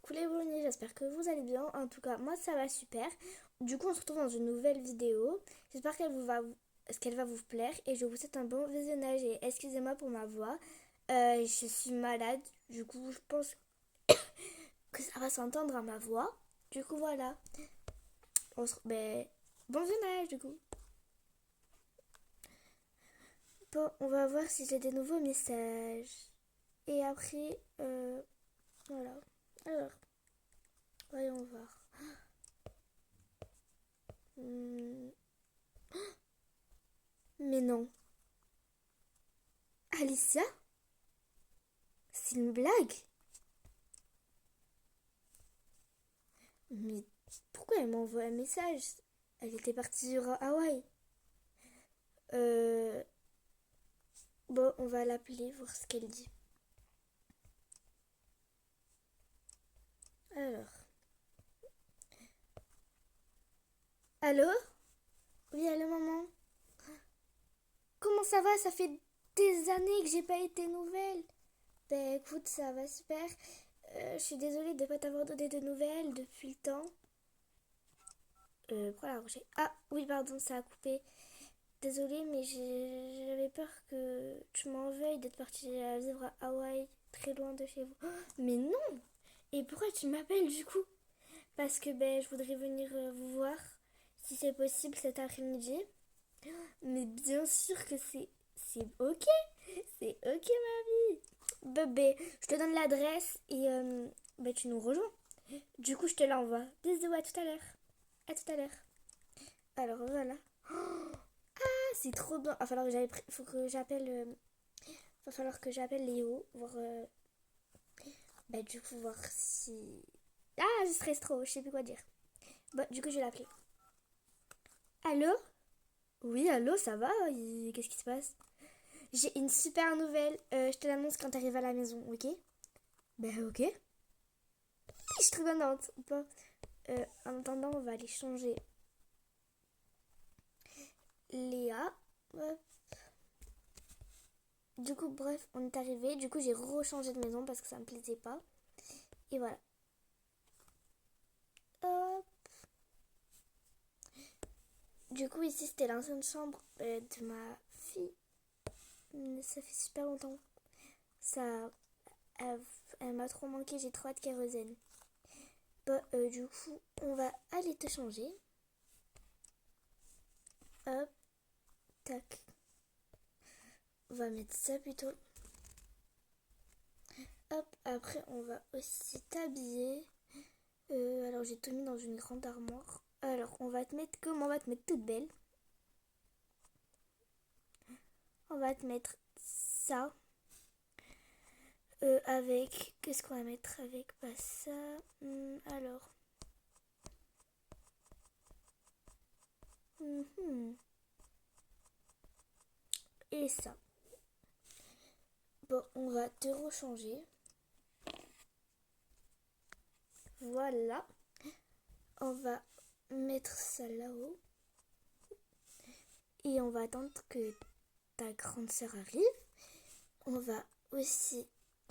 coucou les Brownies, j'espère que vous allez bien. En tout cas, moi ça va super. Du coup, on se retrouve dans une nouvelle vidéo. J'espère qu'elle va vous plaire et je vous souhaite un bon visionnage. Et excusez-moi pour ma voix, je suis malade. Du coup, je pense que ça va s'entendre à ma voix. Du coup, voilà. Bon visionnage du coup. Bon, on va voir si j'ai des nouveaux messages. Et après, voilà. Alors, voyons voir. Hmm, Mais non. Alicia? C'est une blague? Mais pourquoi elle m'envoie un message? Elle était partie sur Hawaï. Euh... Bon, on va l'appeler, voir ce qu'elle dit. Alors. Allô? Oui, allô, maman? Comment ça va? Ça fait des années que j'ai pas été nouvelle. Ben écoute, ça va super. Je suis désolée de pas t'avoir donné de nouvelles depuis le temps. Pourquoi la rocher? Ah, oui, pardon, ça a coupé. Désolée, mais j'avais peur que tu m'en veuilles d'être partie vivre à Hawaï, très loin de chez vous. Oh, mais non! Et pourquoi tu m'appelles du coup? Parce que ben, je voudrais venir vous voir, si c'est possible, cet après-midi. Mais bien sûr que c'est ok. C'est ok, ma vie. Bébé, je te donne l'adresse et ben, tu nous rejoins. Du coup, je te l'envoie. Bisous, à tout à l'heure. À tout à l'heure. Alors voilà. C'est trop bien. Faut que j'appelle. Va falloir que j'appelle Léo. Voir. Bah, du coup, voir si. Ah, je stresse trop. Je sais plus quoi dire. Bah, du coup, je vais l'appeler. Allô? Oui, allô, ça va? Qu'est-ce qui se passe? J'ai une super nouvelle. Je te l'annonce quand t'arrives à la maison, ok? Bah, ok. Je suis trop contente. Bon, en attendant, on va aller changer Léa. Hop. Du coup, bref, on est arrivé. Du coup, j'ai rechangé de maison parce que ça me plaisait pas. Et voilà. Hop. Du coup, ici, c'était l'ancienne chambre de ma fille. Ça fait super longtemps. Ça, elle, elle m'a trop manqué. J'ai trop hâte qu'elle revienne. Bah, du coup, on va aller te changer. Hop, tac. On va mettre ça plutôt. Hop, après, on va aussi t'habiller. Alors, j'ai tout mis dans une grande armoire. Alors, on va te mettre comment? On va te mettre toute belle. On va te mettre ça. Avec. Qu'est-ce qu'on va mettre avec? Pas ça. Alors. Mhm. Et ça. Bon, on va te rechanger. Voilà. On va mettre ça là-haut. Et on va attendre que ta grande sœur arrive. On va aussi,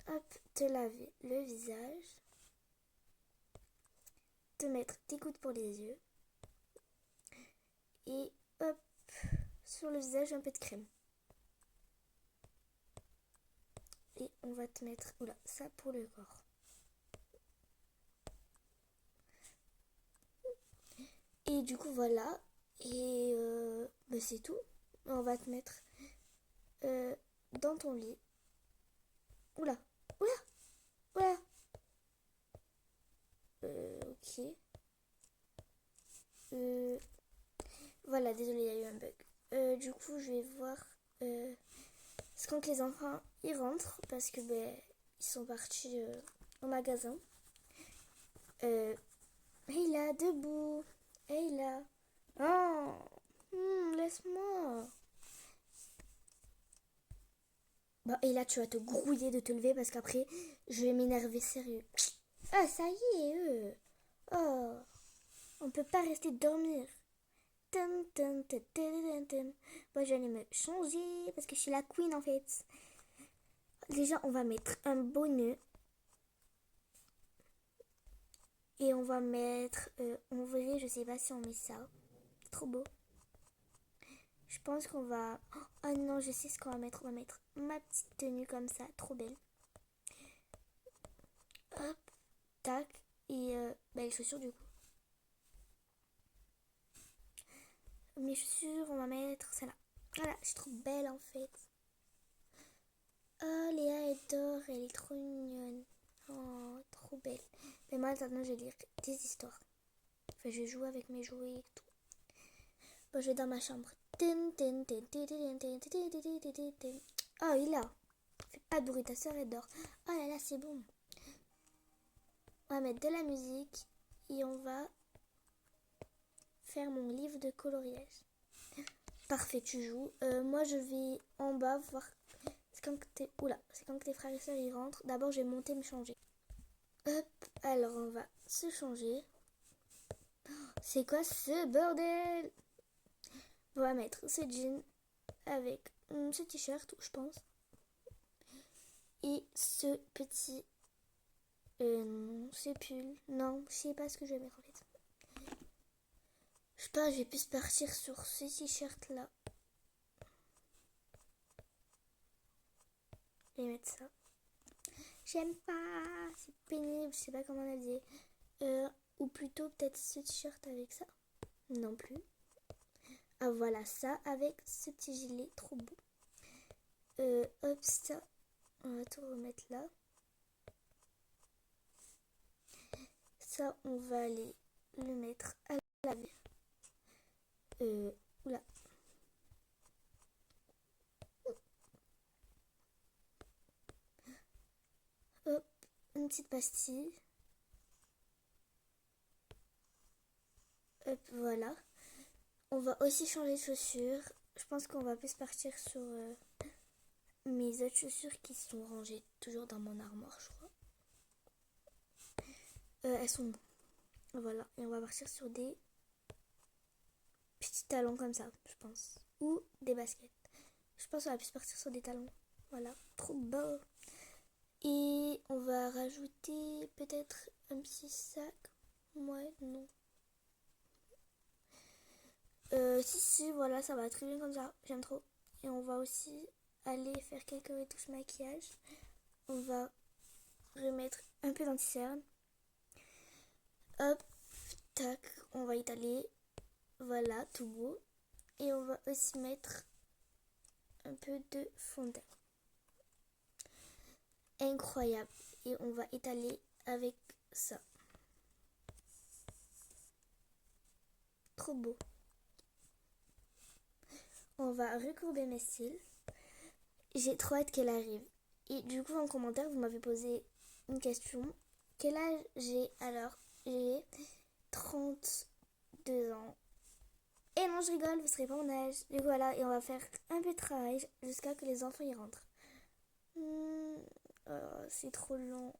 hop, te laver le visage. Te mettre tes gouttes pour les yeux. Et hop, sur le visage, un peu de crème. Et on va te mettre, oula, ça pour le corps. Et du coup, voilà. Et bah, c'est tout. On va te mettre dans ton lit. Oula, oula, oula. Ok. Voilà, désolé, il y a eu un bug. Du coup, je vais voir ce quand les enfants y rentrent parce que ben ils sont partis au magasin. Hey là, debout. Hey là. Oh, laisse-moi. Bah, et là, tu vas te grouiller de te lever parce qu'après, je vais m'énerver sérieux. Ah, ça y est, eux. Oh, on peut pas rester dormir. Tum, tum, tum, tum, tum. Moi, je vais aller me changer parce que je suis la queen en fait. Déjà, on va mettre un bonnet. Et on va mettre... en vrai, je sais pas si on met ça. C'est trop beau. Je pense qu'on va... Oh non, je sais ce qu'on va mettre. On va mettre ma petite tenue comme ça. Trop belle. Hop, tac. Et les chaussures du coup. Mes chaussures, on va mettre celle-là. Voilà, je suis trop belle en fait. Oh, Léa est d'or, elle est trop mignonne. Oh, trop belle. Mais moi, maintenant, je vais lire des histoires. Enfin, je joue avec mes jouets et tout. Bon, je vais dans ma chambre. Oh, il a. Fais pas de bruit, ta soeur elle dort. Oh là là, c'est bon. On va mettre de la musique et on va faire mon livre de coloriage. Parfait, tu joues. Moi, je vais en bas voir. C'est quand que tes frères et sœurs y rentrent. D'abord, je vais monter me changer. Hop, alors on va se changer. C'est quoi ce bordel? On va mettre ce jean avec ce t-shirt, je pense. Et ce petit... ce pull. Non, je sais pas ce que je vais mettre en fait. Je sais pas, je vais plus partir sur ce t-shirt là. Je vais mettre ça. J'aime pas, c'est pénible, je sais pas comment on a dit. Ou plutôt peut-être ce t-shirt avec ça. Non plus. Ah voilà, ça avec ce petit gilet, trop beau. Hop, ça, on va tout remettre là. Ça, on va aller le mettre à laver. Oula. Hop, une petite pastille. Hop, voilà. On va aussi changer de chaussures. Je pense qu'on va plus partir sur mes autres chaussures qui sont rangées toujours dans mon armoire, je crois. Elles sont... Voilà. Et on va partir sur des petits talons comme ça, je pense. Ou des baskets. Je pense qu'on va plus partir sur des talons. Voilà. Trop beau. Et on va rajouter peut-être un petit sac. Ouais, non. Si, voilà, ça va très bien comme ça. J'aime trop. Et on va aussi aller faire quelques retouches maquillage. On va remettre un peu d'anti-cerne. Hop, tac, on va étaler. Voilà, tout beau. Et on va aussi mettre un peu de fond de teint. Incroyable. Et on va étaler avec ça. Trop beau. On va recourber mes cils. J'ai trop hâte qu'elle arrive. Et du coup, en commentaire, vous m'avez posé une question. Quel âge j'ai alors? J'ai 32 ans. Et non, je rigole, vous serez pas mon âge. Du coup, voilà, et on va faire un peu de travail jusqu'à que les enfants y rentrent. C'est trop long.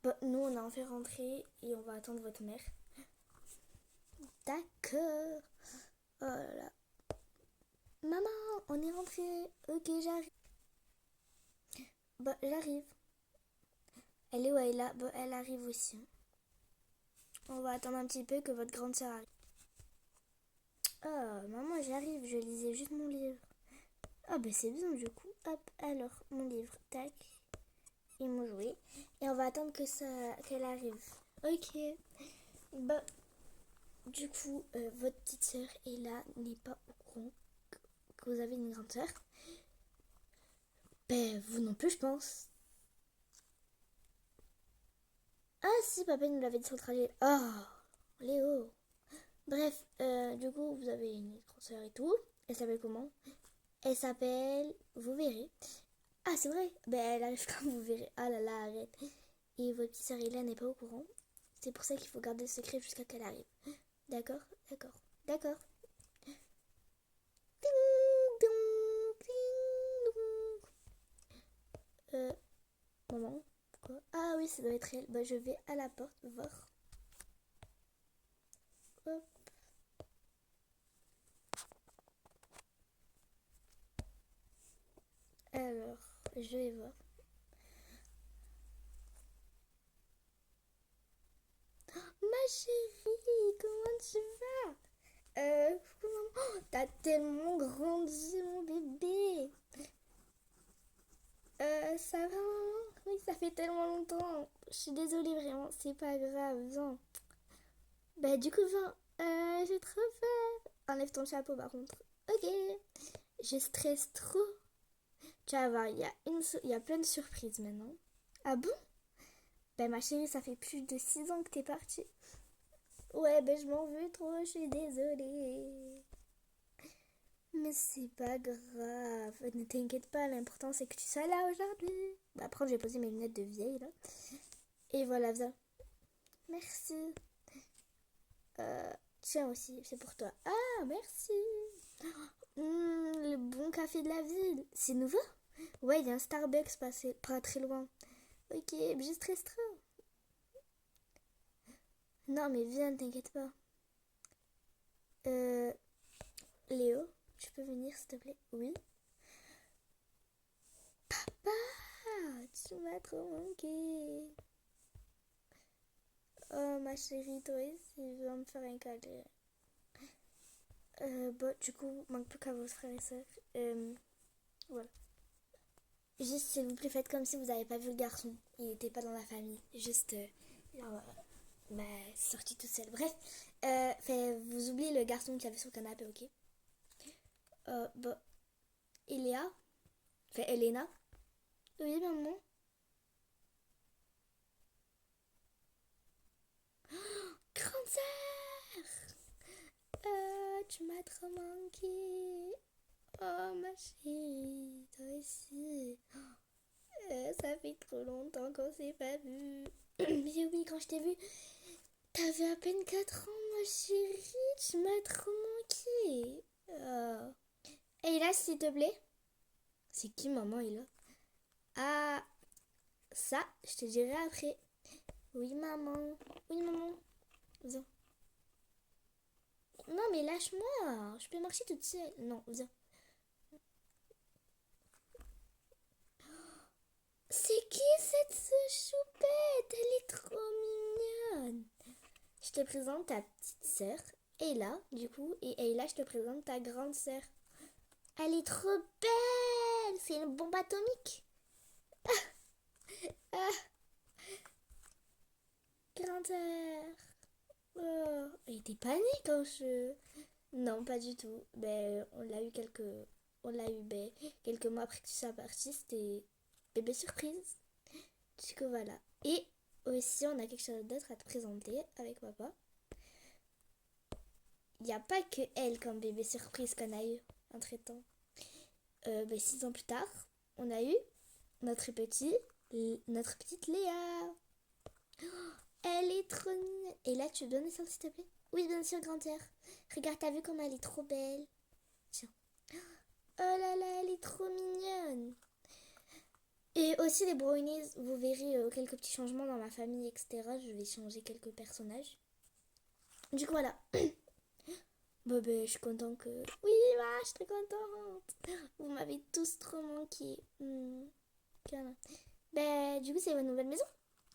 Bon, nous, on a en fait rentrer et on va attendre votre mère. D'accord. Oh là là. Maman, on est rentré. Ok, j'arrive. Bah, j'arrive. Elle est où elle est là? Bah, elle arrive aussi. On va attendre un petit peu que votre grande sœur arrive. Oh, maman, j'arrive. Je lisais juste mon livre. Ah, bah, c'est bien du coup. Hop, alors, mon livre. Tac. Et mon jouet. Et on va attendre que qu'elle arrive. Ok. Bah, du coup, votre petite sœur est là, n'est pas au courant que vous avez une grande sœur. Ben, vous non plus, je pense. Ah, si, papa nous l'avait dit sur le trajet. Oh, Léo. Bref, du coup, vous avez une grande sœur et tout. Elle s'appelle comment? Elle s'appelle... Vous verrez. Ah, c'est vrai. Ben, elle arrive quand vous verrez. Ah là là, arrête. Et votre petite sœur Hélène n'est pas au courant. C'est pour ça qu'il faut garder le secret jusqu'à qu'elle arrive. D'accord? D'accord. D'accord. Ding dong, ding dong. Maman, quoi? Ah oui, ça doit être elle. Bah, je vais à la porte voir. Hop. Alors, je vais voir. chérie, comment tu vas? Coucou maman. Oh, t'as tellement grandi, mon bébé. Ça va, maman? Oui, ça fait tellement longtemps. Je suis désolée, vraiment, c'est pas grave. Viens. Bah, du coup, viens. J'ai trop peur. Enlève ton chapeau, par contre. Ok. Je stresse trop. Tu vas voir, il y a plein de surprises maintenant. Ah bon? Ben ma chérie, ça fait plus de 6 ans que t'es partie. Ouais, ben je m'en veux trop, je suis désolée. Mais c'est pas grave, ne t'inquiète pas, l'important c'est que tu sois là aujourd'hui. Bah, après, je vais poser mes lunettes de vieille là. Et voilà, ça. Merci. Tiens aussi, c'est pour toi. Ah, merci. Le bon café de la ville. C'est nouveau? Ouais, il y a un Starbucks pas très loin. Ok, je stresse trop. Non, mais viens, t'inquiète pas. Euh, Léo, tu peux venir s'il te plaît? Oui. Papa, tu m'as trop manqué. Oh, ma chérie, toi aussi, viens me faire un câlin. Bon, du coup, manque plus qu'à vos frères et sœurs. Voilà. Juste, s'il vous plaît, faites comme si vous n'avez pas vu le garçon. Il n'était pas dans la famille. Juste, bah, c'est sorti tout seul. Bref, vous oubliez le garçon qui avait sur le canapé, ok? Bon, Eléa, Elena. Oui, maman. Grande sœur! Tu m'as trop manqué. Oh, ma chérie, toi aussi. Ça fait trop longtemps qu'on s'est pas vu. Mais oui, quand je t'ai vu, t'avais à peine 4 ans, ma chérie. Tu m'as trop manqué. Oh. Et là, s'il te plaît. C'est qui, maman, il là? Ah, ça, je te dirai après. Oui, maman. Oui, maman. Viens. Non, mais lâche-moi. Je peux marcher toute seule. Non, viens. C'est qui cette choupette? Elle est trop mignonne. Je te présente ta petite sœur, Ella, du coup. Et Ella, je te présente ta grande sœur. Elle est trop belle. C'est une bombe atomique. Ah, grande sœur. Oh, elle était pas née quand je... Non, pas du tout. Ben, On l'a eu quelques mois après que tu sois partie. C'était bébé surprise. Du coup, voilà. Et aussi, on a quelque chose d'autre à te présenter avec papa. Il n'y a pas que elle comme bébé surprise qu'on a eu entre temps. 6 ans plus tard, on a eu notre notre petite Léa. Elle est trop mignonne. Et là, tu veux bien descendre s'il te plaît? Oui, bien sûr, grand-père. Regarde, t'as vu comme elle est trop belle? Tiens. Oh là là, elle est trop mignonne. Et aussi les brownies, vous verrez quelques petits changements dans ma famille, etc. Je vais changer quelques personnages. Du coup, voilà. Bon, ben, je suis contente que... Oui, je suis très contente. Vous m'avez tous trop manqué. Ben, du coup, c'est votre nouvelle maison?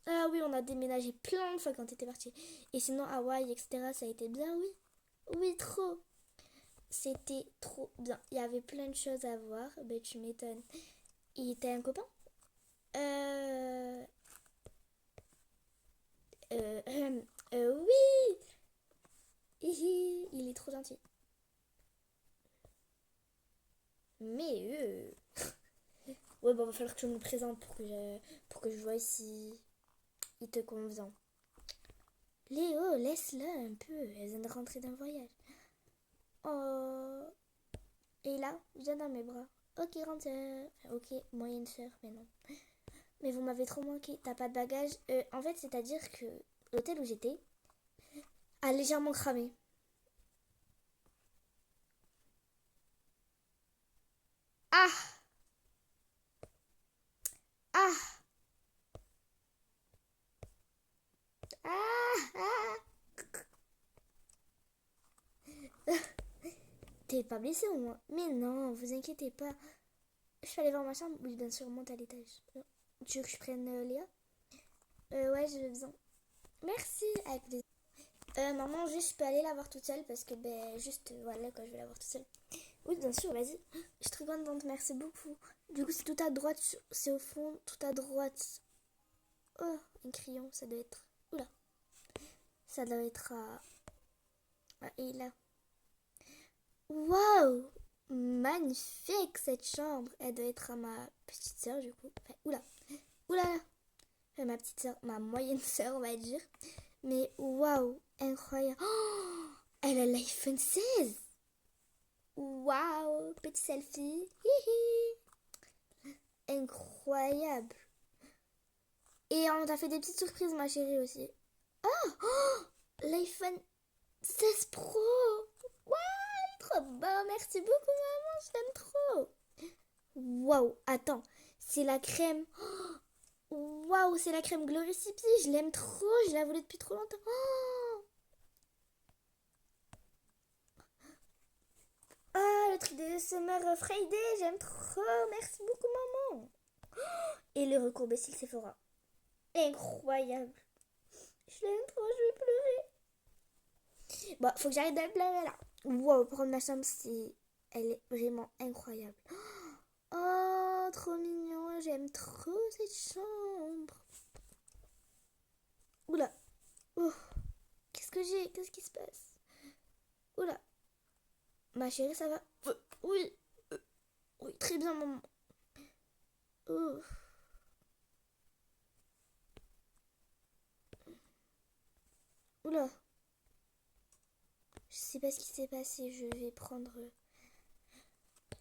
Ah oui, on a déménagé plein de fois quand t'étais partie. Et sinon, Hawaï, etc., ça a été bien, oui. Oui, trop. C'était trop bien. Il y avait plein de choses à voir. Ben, tu m'étonnes. Et t'as un copain? Euh... Oui. Il est trop gentil. Mais ouais, bon, va falloir que je me présente pour que je vois si il te convient. Léo, laisse-la un peu. Elle vient de rentrer d'un voyage. Oh. Et là, viens dans mes bras. Ok, rentre. Ok, moyenne sœur, mais non. Mais vous m'avez trop manqué. T'as pas de bagages? En fait, c'est-à-dire que l'hôtel où j'étais a légèrement cramé. Ah. Ah. Ah. Ah. T'es pas blessé au moins? Mais non, vous inquiétez pas. Je suis allée voir ma chambre. Oui, bien sûr, monte à l'étage. Tu veux que je prenne Léa? Ouais, je veux bien. Merci, avec plaisir. Maman, juste, je peux aller la voir toute seule parce que, ben, juste, voilà, quoi, je vais la voir toute seule. Oui, bien sûr, vas-y. Je suis très contente, merci beaucoup. Du coup, c'est tout à droite, c'est au fond, tout à droite. Oh, un crayon, ça doit être... Oula. Ça doit être à... Ah, et là. Waouh! Magnifique, cette chambre. Elle doit être à ma petite sœur, du coup. Enfin, oula. Oula là. Enfin, ma petite sœur, ma moyenne sœur, on va dire. Mais waouh, incroyable. Oh, elle a l'iPhone 16. Waouh, petit selfie. Hihi. Incroyable. Et on t'a fait des petites surprises, ma chérie, aussi. Oh, l'iPhone 16 Pro. Waouh, il est trop beau. Merci beaucoup, maman. Je l'aime trop. Waouh, attends. C'est la crème. Waouh, c'est la crème Glory Sippy. Je l'aime trop. Je la voulais depuis trop longtemps. Oh, ah, le truc de Summer Friday. J'aime trop. Merci beaucoup, maman. Et le recours cils Sephora. Incroyable. Je l'aime trop. Je vais pleurer. Bon, faut que j'arrête de pleurer là. Waouh, prendre ma chambre, c'est... Elle est vraiment incroyable. Oh, trop mignon. J'aime trop cette chambre. Oula. Oh, qu'est-ce que j'ai? Qu'est-ce qui se passe? Oula. Ma chérie, ça va? Oui. Oui, très bien, maman. Oh. Oula. Je sais pas ce qui s'est passé. Je vais prendre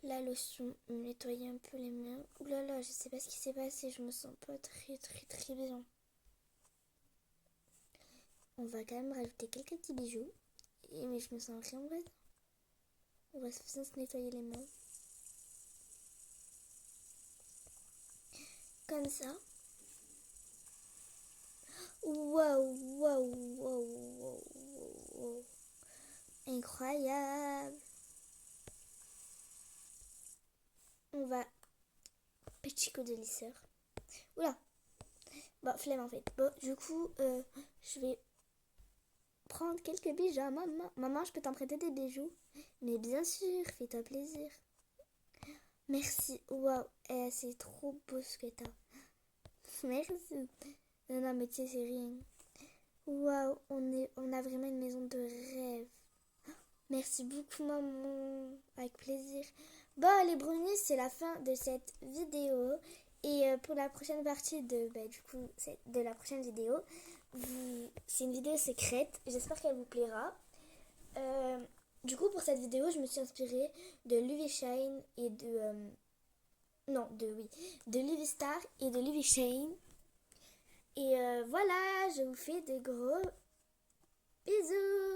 la lotion, nettoyer un peu les mains. Oula là, je sais pas ce qui s'est passé. Je me sens pas très bien. On va quand même rajouter quelques petits bijoux. Mais je me sens rien bien. On va bien se nettoyer les mains. Comme ça. Waouh, waouh, waouh, waouh. Incroyable. On va... Petit coup de lisseur. Oula. Bon, flemme en fait. Bon, du coup, je vais prendre quelques bijoux à maman. Maman, je peux t'en prêter des bijoux? Mais bien sûr, fais-toi plaisir. Merci. Waouh, c'est trop beau ce que t'as. Merci. Non, mais tu sais, c'est rien. Waouh, on a vraiment une maison de rêve. Merci beaucoup, maman. Avec plaisir. Bon, les brownies, c'est la fin de cette vidéo. Et pour la prochaine partie de la prochaine vidéo, c'est une vidéo secrète. J'espère qu'elle vous plaira. Du coup, pour cette vidéo, je me suis inspirée de Livy Shine et de... non, de Livy Star et de Livy Shine. Et voilà, je vous fais de gros bisous.